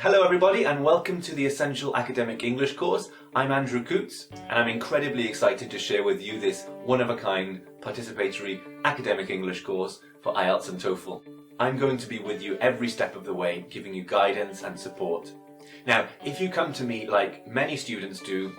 Hello everybody and welcome to the Essential Academic English course. I'm Andrew Coots and I'm incredibly excited to share with you this one-of-a-kind participatory academic English course for IELTS and TOEFL. I'm going to be with you every step of the way, giving you guidance and support. Now, if you come to me like many students do,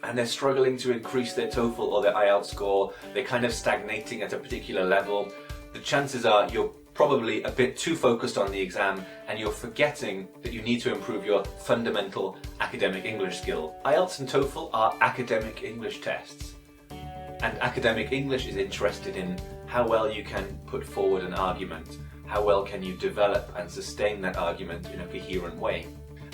and they're struggling to increase their TOEFL or their IELTS score, they're kind of stagnating at a particular level, the chances are you're probably a bit too focused on the exam and you're forgetting that you need to improve your fundamental academic English skill. IELTS and TOEFL are academic English tests, and academic English is interested in how well you can put forward an argument, how well can you develop and sustain that argument in a coherent way.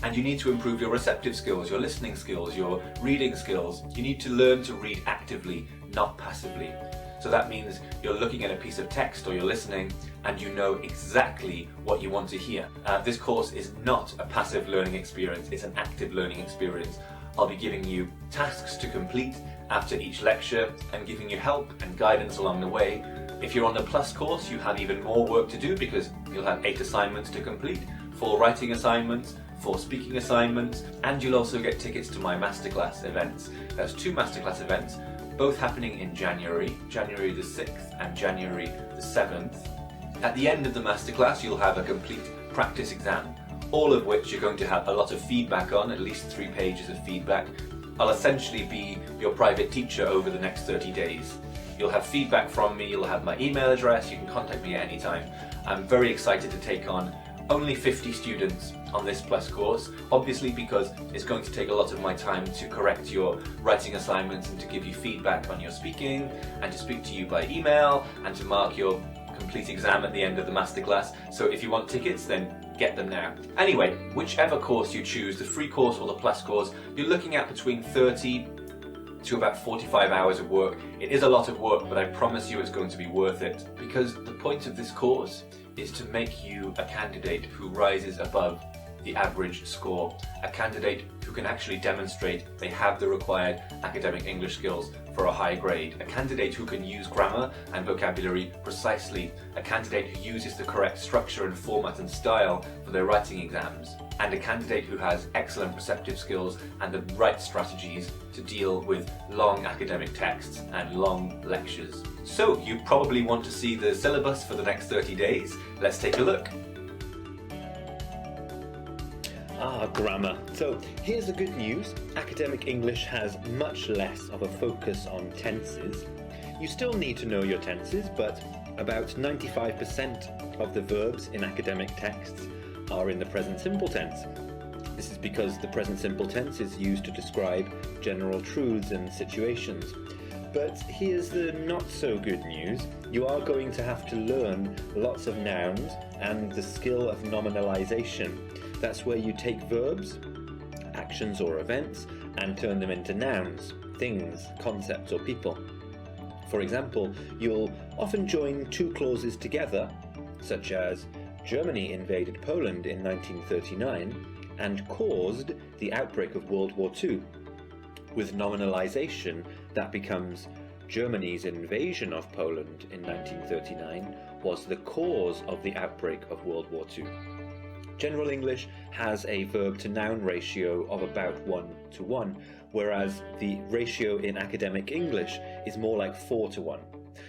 And you need to improve your receptive skills, your listening skills, your reading skills. You need to learn to read actively, not passively. So that means you're looking at a piece of text or you're listening and you know exactly what you want to hear. This course is not a passive learning experience, it's an active learning experience. I'll be giving you tasks to complete after each lecture and giving you help and guidance along the way. If you're on the Plus course, you have even more work to do because you'll have 8 assignments to complete, 4 writing assignments, 4 speaking assignments, and you'll also get tickets to my masterclass events. That's 2 masterclass events, both happening in January the 6th and January the 7th. At the end of the masterclass, you'll have a complete practice exam, all of which you're going to have a lot of feedback on, at least 3 pages of feedback. I'll essentially be your private teacher over the next 30 days. You'll have feedback from me, you'll have my email address, you can contact me at any time. I'm very excited to take on only 50 students on this Plus course, obviously because it's going to take a lot of my time to correct your writing assignments and to give you feedback on your speaking and to speak to you by email and to mark your complete exam at the end of the masterclass. So if you want tickets, then get them now. Anyway, whichever course you choose, the free course or the Plus course, you're looking at between 30 to about 45 hours of work. It is a lot of work, but I promise you it's going to be worth it, because the point of this course is to make you a candidate who rises above the average score, a candidate who can actually demonstrate they have the required academic English skills for a high grade, a candidate who can use grammar and vocabulary precisely, a candidate who uses the correct structure and format and style for their writing exams, and a candidate who has excellent receptive skills and the right strategies to deal with long academic texts and long lectures. So you probably want to see the syllabus for the next 30 days. Let's take a look. Grammar. So here's the good news. Academic English has much less of a focus on tenses. You still need to know your tenses, but about 95% of the verbs in academic texts are in the present simple tense. This is because the present simple tense is used to describe general truths and situations. But here's the not so good news. You are going to have to learn lots of nouns and the skill of nominalization. That's where you take verbs, actions or events, and turn them into nouns, things, concepts or people. For example, you'll often join 2 clauses together, such as Germany invaded Poland in 1939 and caused the outbreak of World War II. With nominalization, that becomes Germany's invasion of Poland in 1939 was the cause of the outbreak of World War II. General English has a verb-to-noun ratio of about 1:1, whereas the ratio in academic English is more like 4:1.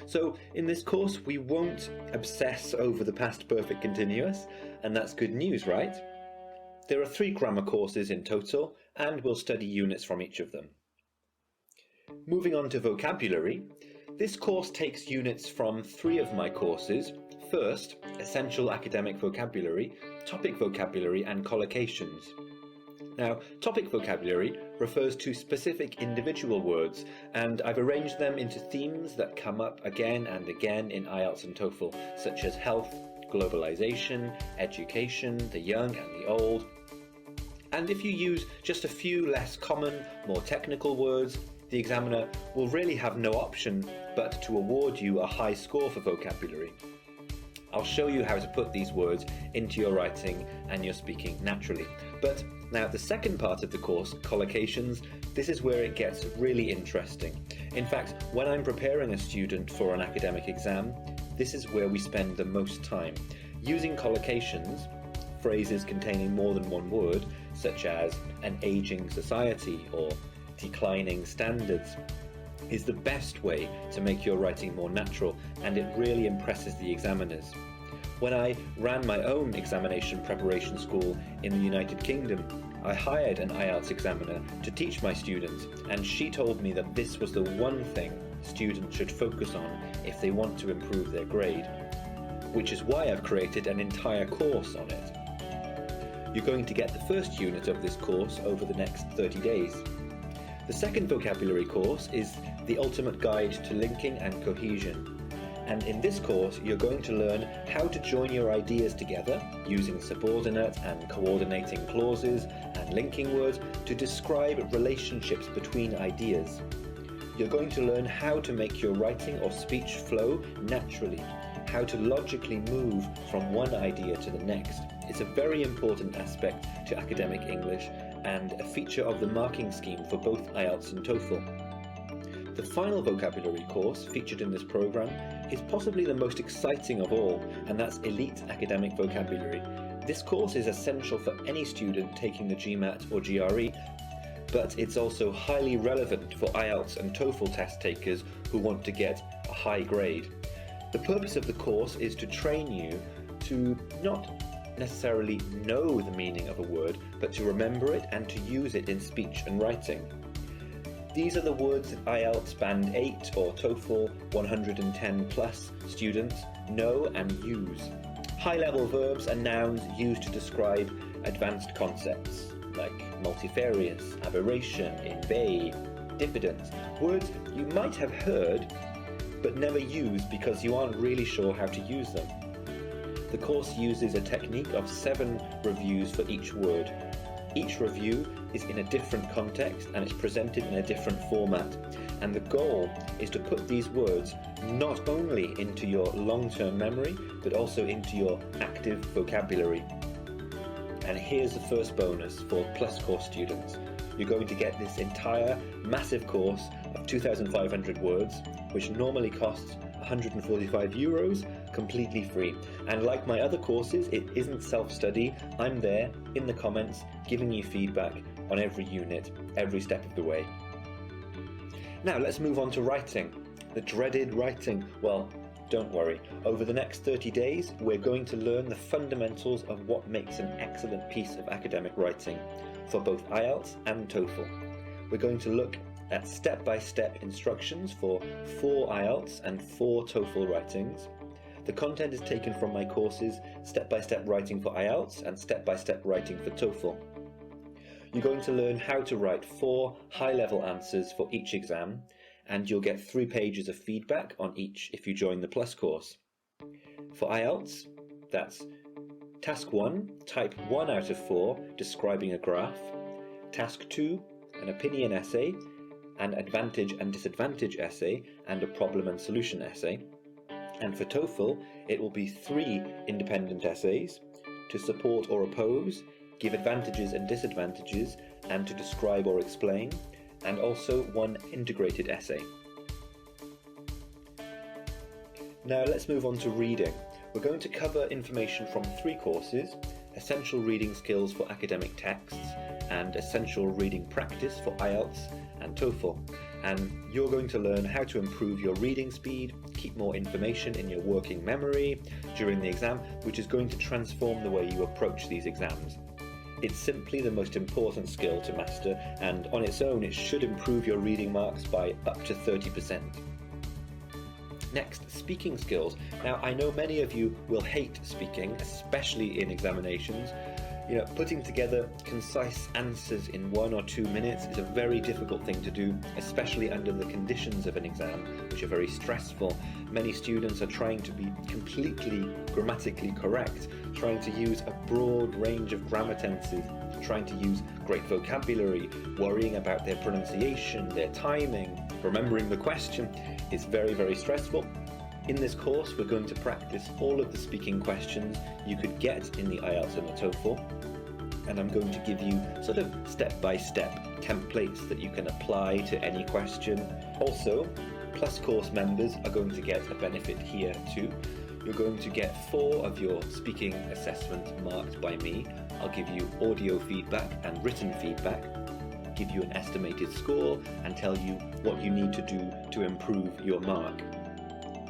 So in this course, we won't obsess over the past perfect continuous, and that's good news, right? There are 3 grammar courses in total, and we'll study units from each of them. Moving on to vocabulary, this course takes units from 3 of my courses. First, Essential Academic Vocabulary, Topic Vocabulary and Collocations. Now, topic vocabulary refers to specific individual words, and I've arranged them into themes that come up again and again in IELTS and TOEFL, such as health, globalization, education, the young and the old. And if you use just a few less common, more technical words, the examiner will really have no option but to award you a high score for vocabulary. I'll show you how to put these words into your writing and your speaking naturally. But now the second part of the course, collocations, this is where it gets really interesting. In fact, when I'm preparing a student for an academic exam, this is where we spend the most time. Using collocations, phrases containing more than one word, such as an aging society or declining standards, is the best way to make your writing more natural, and it really impresses the examiners. When I ran my own examination preparation school in the United Kingdom, I hired an IELTS examiner to teach my students, and she told me that this was the one thing students should focus on if they want to improve their grade, which is why I've created an entire course on it. You're going to get the first unit of this course over the next 30 days. The second vocabulary course is The Ultimate Guide to Linking and Cohesion. And in this course, you're going to learn how to join your ideas together using subordinate and coordinating clauses and linking words to describe relationships between ideas. You're going to learn how to make your writing or speech flow naturally, how to logically move from one idea to the next. It's a very important aspect to academic English and a feature of the marking scheme for both IELTS and TOEFL. The final vocabulary course featured in this program is possibly the most exciting of all, and that's Elite Academic Vocabulary. This course is essential for any student taking the GMAT or GRE, but it's also highly relevant for IELTS and TOEFL test takers who want to get a high grade. The purpose of the course is to train you to not necessarily know the meaning of a word, but to remember it and to use it in speech and writing. These are the words that IELTS Band 8 or TOEFL 110 plus students know and use. High-level verbs and nouns used to describe advanced concepts like multifarious, aberration, invade, diffidence. Words you might have heard but never used because you aren't really sure how to use them. The course uses a technique of 7 reviews for each word. Each review is in a different context and it's presented in a different format. And the goal is to put these words not only into your long-term memory, but also into your active vocabulary. And here's the first bonus for Plus Course students. You're going to get this entire massive course of 2,500 words, which normally costs €145, completely free. And like my other courses, it isn't self-study. I'm there in the comments giving you feedback on every unit, every step of the way. Now let's move on to writing. The dreaded writing. Well, don't worry. Over the next 30 days, we're going to learn the fundamentals of what makes an excellent piece of academic writing for both IELTS and TOEFL. We're going to look at step-by-step instructions for 4 IELTS and 4 TOEFL writings. The content is taken from my courses Step-by-Step Writing for IELTS and Step-by-Step Writing for TOEFL. You're going to learn how to write 4 high-level answers for each exam, and you'll get 3 pages of feedback on each if you join the Plus course. For IELTS, that's Task 1, type 1 out of 4, describing a graph. Task 2, an opinion essay, an advantage and disadvantage essay, and a problem and solution essay. And for TOEFL, it will be 3 independent essays to support or oppose, give advantages and disadvantages, and to describe or explain, and also 1 integrated essay. Now let's move on to reading. We're going to cover information from 3 courses: Essential Reading Skills for Academic Texts and Essential Reading Practice for IELTS and TOEFL. And you're going to learn how to improve your reading speed, keep more information in your working memory during the exam, which is going to transform the way you approach these exams. It's simply the most important skill to master, and on its own it should improve your reading marks by up to 30%. Next, speaking skills. Now, I know many of you will hate speaking, especially in examinations. Putting together concise answers in 1 or 2 minutes is a very difficult thing to do, especially under the conditions of an exam, which are very stressful. Many students are trying to be completely grammatically correct, trying to use a broad range of grammar tenses, trying to use great vocabulary, worrying about their pronunciation, their timing, remembering the question. It's very, very stressful. In this course, we're going to practice all of the speaking questions you could get in the IELTS and the TOEFL, and I'm going to give you sort of step-by-step templates that you can apply to any question. Also, Plus course members are going to get a benefit here too. you're going to get 4 of your speaking assessments marked by me. I'll give you audio feedback and written feedback, give you an estimated score, and tell you what you need to do to improve your mark.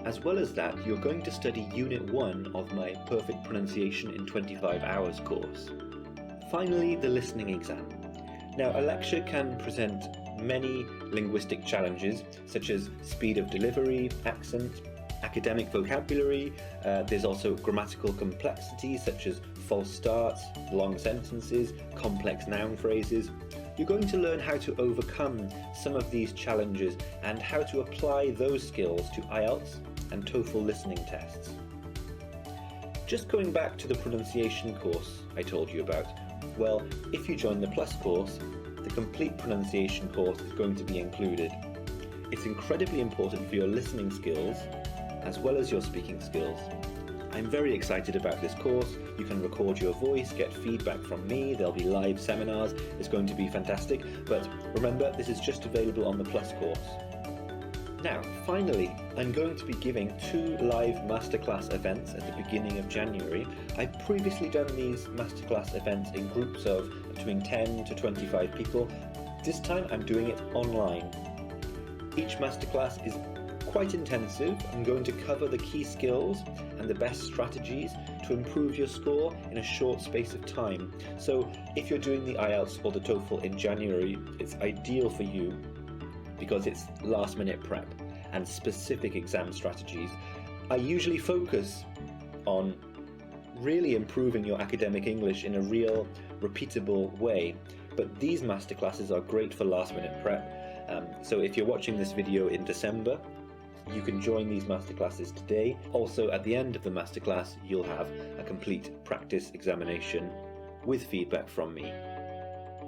As well as that, you're going to study Unit 1 of my Perfect Pronunciation in 25 Hours course. Finally, the listening exam. Now, a lecture can present many linguistic challenges, such as speed of delivery, accent, academic vocabulary. There's also grammatical complexity, such as false starts, long sentences, complex noun phrases. You're going to learn how to overcome some of these challenges and how to apply those skills to IELTS and TOEFL listening tests. Just going back to the pronunciation course I told you about, well, if you join the Plus course, the complete pronunciation course is going to be included. It's incredibly important for your listening skills as well as your speaking skills. I'm very excited about this course. You can record your voice, get feedback from me, there'll be live seminars, it's going to be fantastic. But remember, this is just available on the Plus course. Now, finally, I'm going to be giving 2 live masterclass events at the beginning of January. I've previously done these masterclass events in groups of between 10 to 25 people. This time I'm doing it online. Each masterclass is quite intensive. I'm going to cover the key skills and the best strategies to improve your score in a short space of time. So if you're doing the IELTS or the TOEFL in January, it's ideal for you because it's last minute prep and specific exam strategies. I usually focus on really improving your academic English in a real, repeatable way, but these masterclasses are great for last minute prep. So if you're watching this video in December, you can join these masterclasses today. Also, at the end of the masterclass, you'll have a complete practice examination with feedback from me.